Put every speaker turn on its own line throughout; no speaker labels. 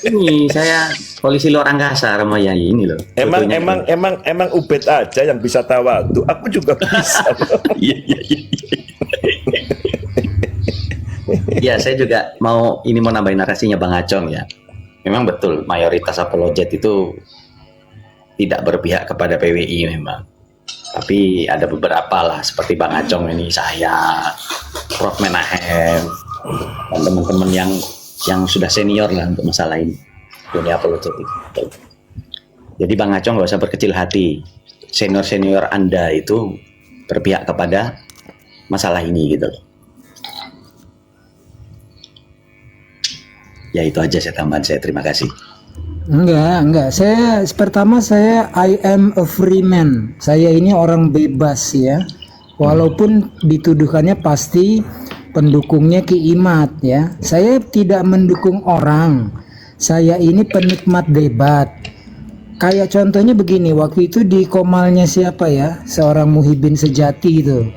Ini saya polisi luar angkasa sama Yai ini loh.
Emang
Fotonya
emang
tuh.
emang emang Ubed aja yang bisa tawadu. Aku juga bisa.
Iya, iya, iya. Ya, saya juga mau nambahin narasinya Bang Acong ya. Memang betul mayoritas apologet itu tidak berpihak kepada PWI memang. Tapi ada beberapa lah seperti Bang Acong ini, saya, Prof Menahem, dan teman-teman yang sudah senior lah untuk masalah ini dunia apologet itu. Jadi Bang Acong nggak usah berkecil hati. Senior-senior Anda itu berpihak kepada masalah ini gitu loh. Ya itu aja saya tambahan saya. Terima kasih.
Enggak. Saya I am a free man. Saya ini orang bebas ya. Walaupun dituduhkannya pasti pendukungnya Ki Imad ya. Saya tidak mendukung orang. Saya ini penikmat debat. Kayak contohnya begini, waktu itu di Komalnya siapa ya? Seorang Muhibin Sejati itu.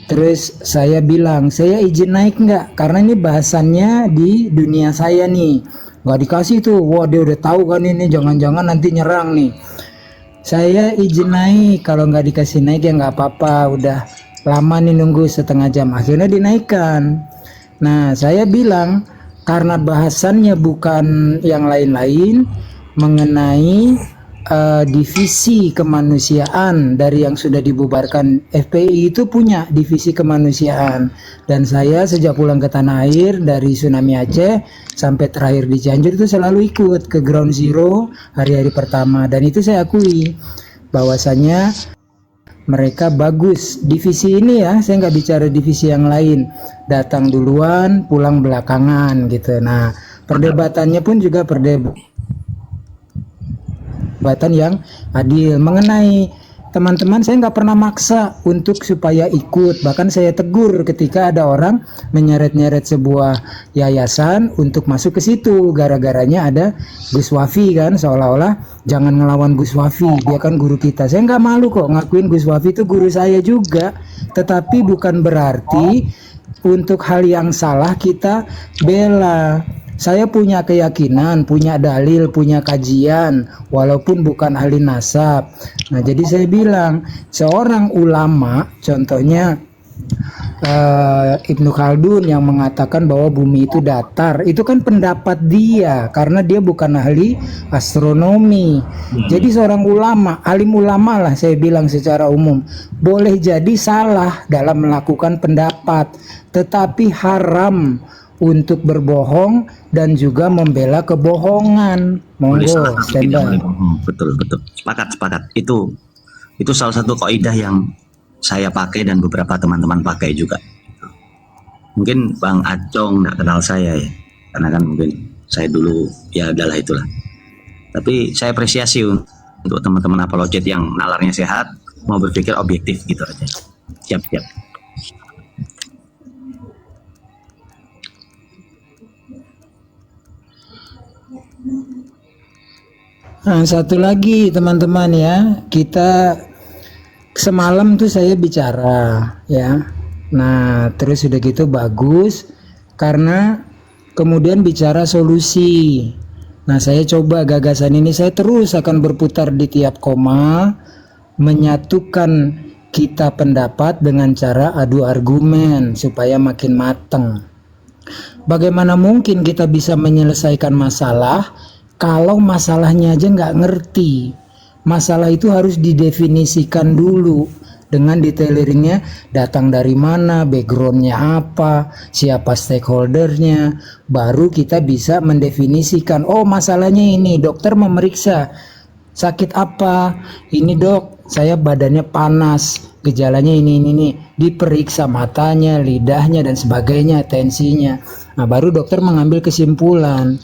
Terus saya bilang, saya izin naik nggak? Karena ini bahasannya di dunia saya nih. Nggak dikasih tuh, wah dia udah tahu kan ini, jangan-jangan nanti nyerang nih. Saya izin naik, kalau nggak dikasih naik ya nggak apa-apa. Udah lama nih nunggu setengah jam, akhirnya dinaikkan. Nah saya bilang, karena bahasannya bukan yang lain-lain, mengenai divisi kemanusiaan dari yang sudah dibubarkan. FPI itu punya divisi kemanusiaan, dan saya sejak pulang ke tanah air dari tsunami Aceh sampai terakhir di Cianjur itu selalu ikut ke ground zero hari-hari pertama, dan itu saya akui bahwasanya mereka bagus. Divisi ini ya, saya nggak bicara divisi yang lain, datang duluan pulang belakangan gitu. Nah perdebatannya pun juga perdebatan yang adil. Mengenai teman-teman, saya nggak pernah maksa untuk supaya ikut. Bahkan saya tegur ketika ada orang menyeret-nyeret sebuah yayasan untuk masuk ke situ. Gara-garanya ada Gus Wafi kan, seolah-olah jangan ngelawan Gus Wafi, dia kan guru kita. Saya nggak malu kok ngakuin Gus Wafi itu guru saya juga. Tetapi bukan berarti untuk hal yang salah kita bela. Saya punya keyakinan, punya dalil, punya kajian, walaupun bukan ahli nasab. Nah, jadi saya bilang, seorang ulama, contohnya Ibnu Khaldun yang mengatakan bahwa bumi itu datar, itu kan pendapat dia, karena dia bukan ahli astronomi. Jadi seorang ulama, alim ulama lah saya bilang secara umum, boleh jadi salah dalam melakukan pendapat, tetapi haram untuk berbohong dan juga membela kebohongan. Monggo, stand by.
Betul. Sepakat. Itu salah satu kaidah yang saya pakai dan beberapa teman-teman pakai juga. Mungkin Bang Acong nggak kenal saya ya, karena kan mungkin saya dulu ya adalah itulah. Tapi saya apresiasi untuk teman-teman apologet yang nalarnya sehat, mau berpikir objektif gitu aja. Siap.
Nah, satu lagi teman-teman ya, kita semalam tuh saya bicara ya. Nah, terus udah gitu bagus karena kemudian bicara solusi. Nah, saya coba gagasan ini, saya terus akan berputar di tiap koma, menyatukan kita pendapat dengan cara adu argumen supaya makin mateng. Bagaimana mungkin kita bisa menyelesaikan masalah kalau masalahnya aja nggak ngerti? Masalah itu harus didefinisikan dulu dengan detaileringnya, datang dari mana, backgroundnya apa, siapa stakeholdernya, baru kita bisa mendefinisikan, oh masalahnya ini, dokter memeriksa, sakit apa, ini dok, saya badannya panas, gejalanya ini, diperiksa matanya, lidahnya dan sebagainya, tensinya, nah baru dokter mengambil kesimpulan.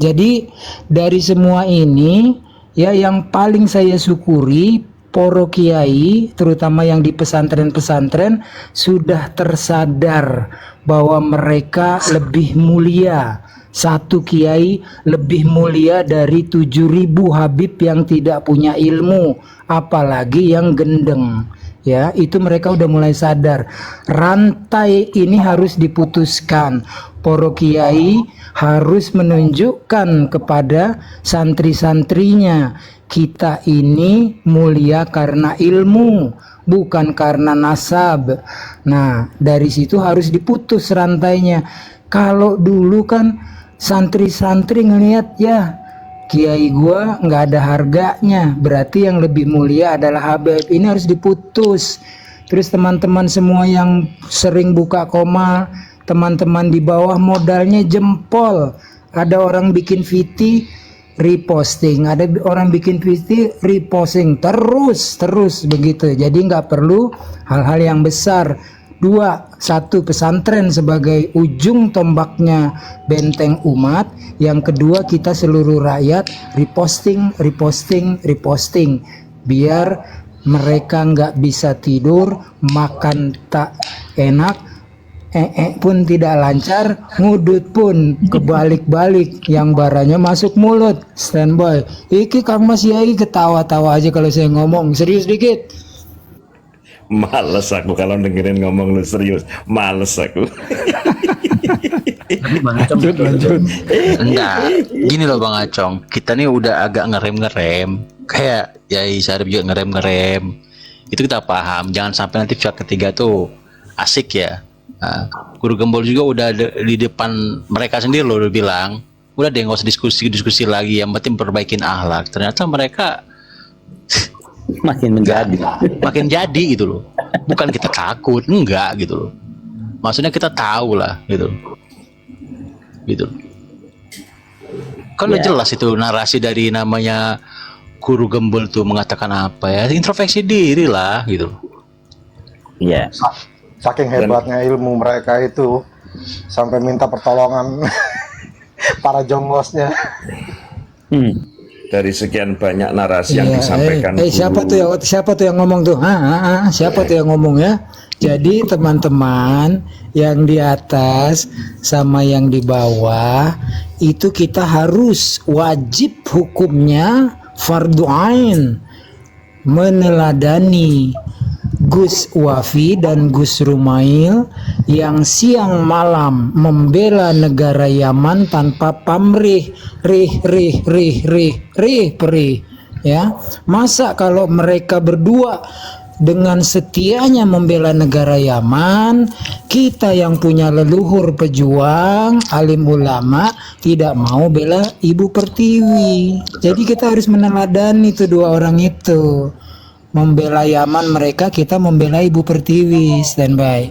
Jadi dari semua ini ya, yang paling saya syukuri poro kiai terutama yang di pesantren-pesantren sudah tersadar bahwa mereka lebih mulia. Satu kiai lebih mulia dari 7.000 habib yang tidak punya ilmu, apalagi yang gendeng. Ya, itu mereka udah mulai sadar. Rantai ini harus diputuskan. Para kiai harus menunjukkan kepada santri-santrinya, kita ini mulia karena ilmu, bukan karena nasab. Nah, dari situ harus diputus rantainya. Kalau dulu kan santri-santri ngelihat ya kiai gua nggak ada harganya, berarti yang lebih mulia adalah Habib. Ini harus diputus. Terus teman-teman semua yang sering buka komal, teman-teman di bawah modalnya jempol. Ada orang bikin VT reposting, ada orang bikin VT reposting, terus begitu. Jadi nggak perlu hal-hal yang besar. Satu, pesantren sebagai ujung tombaknya benteng umat. Yang kedua, kita seluruh rakyat reposting, biar mereka nggak bisa tidur, makan tak enak, pun tidak lancar, ngudut pun kebalik-balik, yang baranya masuk mulut. Standby. Iki Kang Mas Yai ketawa-tawa aja kalau saya ngomong serius dikit.
Males aku kalau dengerin ngomong lu serius. Males aku.
Tapi Bang Acong, enggak, gini loh Bang Acong, kita nih udah agak ngerem-ngerem, kayak Yai Syarif juga ngerem-ngerem. Itu kita paham, jangan sampai nanti pihak ketiga tuh asik ya. Nah, Guru Gembul juga udah di depan mereka sendiri loh udah bilang, udah deh nggak usah diskusi lagi, yang penting perbaikin akhlak. Ternyata mereka
makin menjadi.
makin jadi gitu loh. Bukan kita takut, enggak gitu loh. Maksudnya kita tahu lah gitu. Gitu. Kan udah jelas itu narasi dari namanya Guru Gembul tuh mengatakan apa ya? Introspeksi diri lah gitu.
Iya.
Saking hebatnya ilmu mereka itu sampai minta pertolongan para jonglosnya.
Dari sekian banyak narasi yang disampaikan guru.
Siapa tuh yang ngomong tuh? Siapa tuh yang ngomong ya? Jadi teman-teman yang di atas sama yang di bawah itu kita harus wajib hukumnya fardu ain meneladani Gus Wafi dan Gus Rumail yang siang malam membela negara Yaman tanpa pamrih, perih. Ya, masa kalau mereka berdua dengan setianya membela negara Yaman, kita yang punya leluhur pejuang, alim ulama, tidak mau bela Ibu Pertiwi. Jadi kita harus meneladani itu dua orang itu. Membela Yaman mereka, kita membela Ibu Pertiwi. Standby.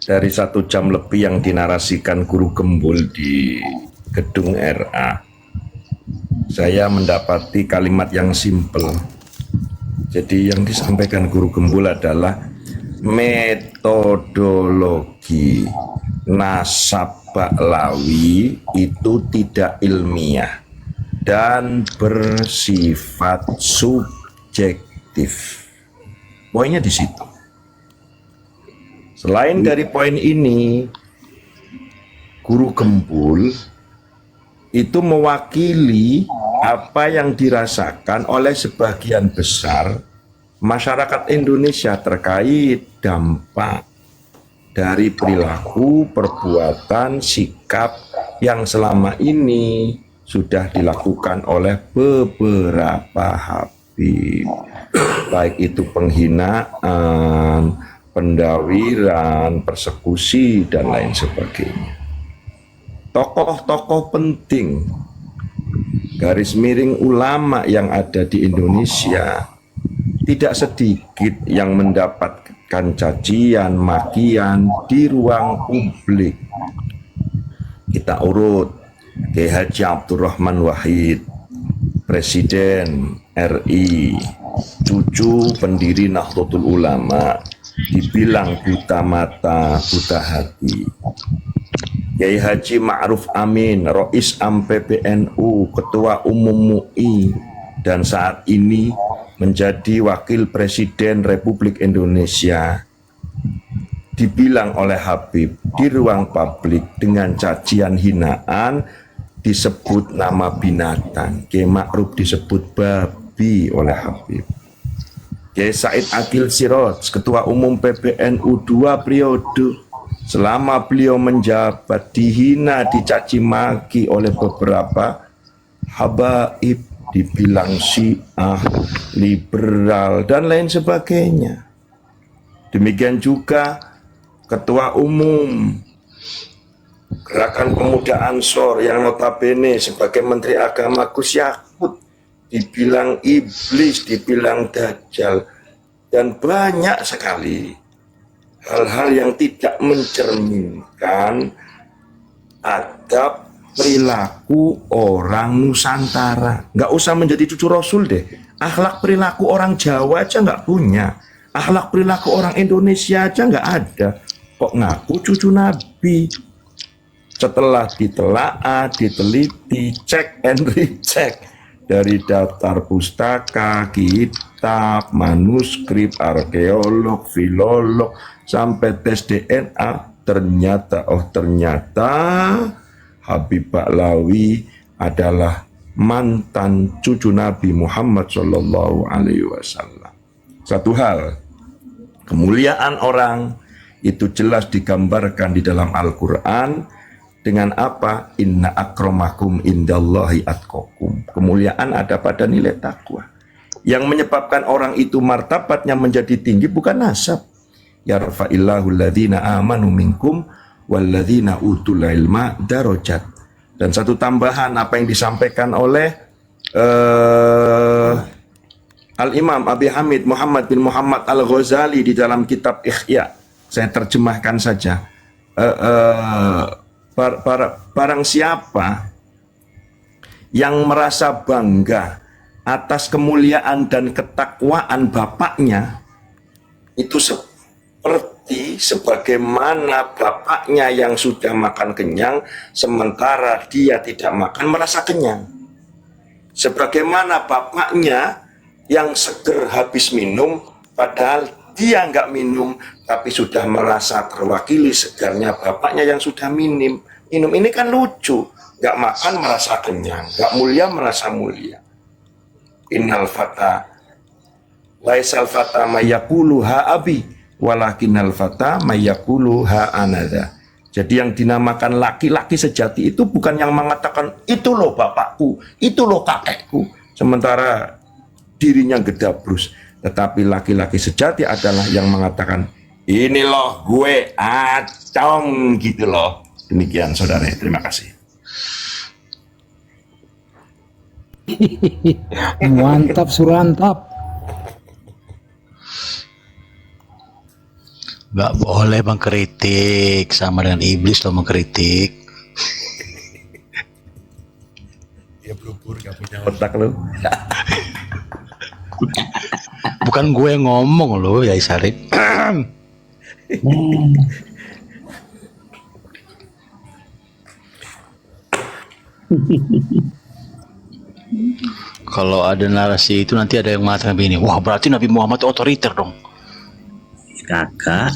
Dari 1 jam lebih yang dinarasikan Guru Gembul di gedung RA, saya mendapati kalimat yang simpel. Jadi yang disampaikan Guru Gembul adalah metodologi nasab baklawi itu tidak ilmiah dan bersifat subjektif. Poinnya di situ. Selain dari poin ini, Guru Gembul itu mewakili apa yang dirasakan oleh sebagian besar masyarakat Indonesia terkait dampak dari perilaku, perbuatan, sikap yang selama ini sudah dilakukan oleh beberapa habib, baik itu penghinaan, pendawiran, persekusi, dan lain sebagainya. Tokoh-tokoh penting garis miring ulama yang ada di Indonesia tidak sedikit yang mendapatkan cacian, makian di ruang publik. Kita urut: Kiai Haji Abdurrahman Wahid, Presiden RI, cucu pendiri Nahdlatul Ulama, dibilang buta mata, buta hati. Kiai Haji Ma'ruf Amin, Rois Am PBNU, Ketua Umum MUI, dan saat ini menjadi Wakil Presiden Republik Indonesia, dibilang oleh Habib di ruang publik dengan cacian hinaan, disebut nama binatang. Kiai Ma'ruf disebut babi oleh Habib. Kiai Said Akil Siroj, Ketua Umum PBNU 2 periode, selama beliau menjabat dihina, dicaci maki oleh beberapa habaib, dibilang Syiah, liberal dan lain sebagainya. Demikian juga ketua umum Gerakan Pemuda Ansor yang notabene sebagai Menteri Agama Gus Yakut dibilang iblis, dibilang dajjal, dan banyak sekali hal-hal yang tidak mencerminkan adab perilaku orang Nusantara. Nggak usah menjadi cucu Rasul deh. Akhlak perilaku orang Jawa aja nggak punya. Akhlak perilaku orang Indonesia aja nggak ada. Kok ngaku cucu Nabi? Setelah ditelaah, diteliti, cek and recheck dari daftar pustaka, kitab, manuskrip, arkeolog, filolog, sampai tes DNA, ternyata Habib Baklawi adalah mantan cucu Nabi Muhammad Shallallahu Alaihi Wasallam. Satu hal, kemuliaan orang itu jelas digambarkan di dalam Al-Quran dengan apa? Inna akramakum indallahi atqakum. Kemuliaan ada pada nilai takwa. Yang menyebabkan orang itu martabatnya menjadi tinggi bukan nasab. Yarfa'illahu alladhina amanu minkum walladhina utul ilma darajat. Dan satu tambahan apa yang disampaikan oleh Al-Imam Abi Hamid Muhammad bin Muhammad Al-Ghazali di dalam kitab Ihya. Saya terjemahkan saja. Barang siapa yang merasa bangga atas kemuliaan dan ketakwaan bapaknya, itu seperti sebagaimana bapaknya yang sudah makan kenyang sementara dia tidak makan merasa kenyang. Sebagaimana bapaknya yang seger habis minum padahal dia nggak minum tapi sudah merasa terwakili segarnya bapaknya yang sudah minum. Ini kan lucu. Nggak makan merasa kenyang, nggak mulia merasa mulia. Innal fata laisal fata mayakulu ha abi walakinal fata mayakulu ha anada. Jadi yang dinamakan laki-laki sejati itu bukan yang mengatakan itu loh bapakku, itu loh kakekku, sementara dirinya gedabrus. Tetapi laki-laki sejati adalah yang mengatakan ini loh gue acong gitu loh. Demikian saudara, terima kasih.
Mantap surantap.
Nggak boleh mengkritik, sama dengan iblis lo mengkritik.
Dia blubur gak punya otak lo.
Bukan gue yang ngomong lo ya Sarip. Kalau ada narasi itu nanti ada yang mengatakan begini, wah berarti Nabi Muhammad otoriter dong.
Kakak,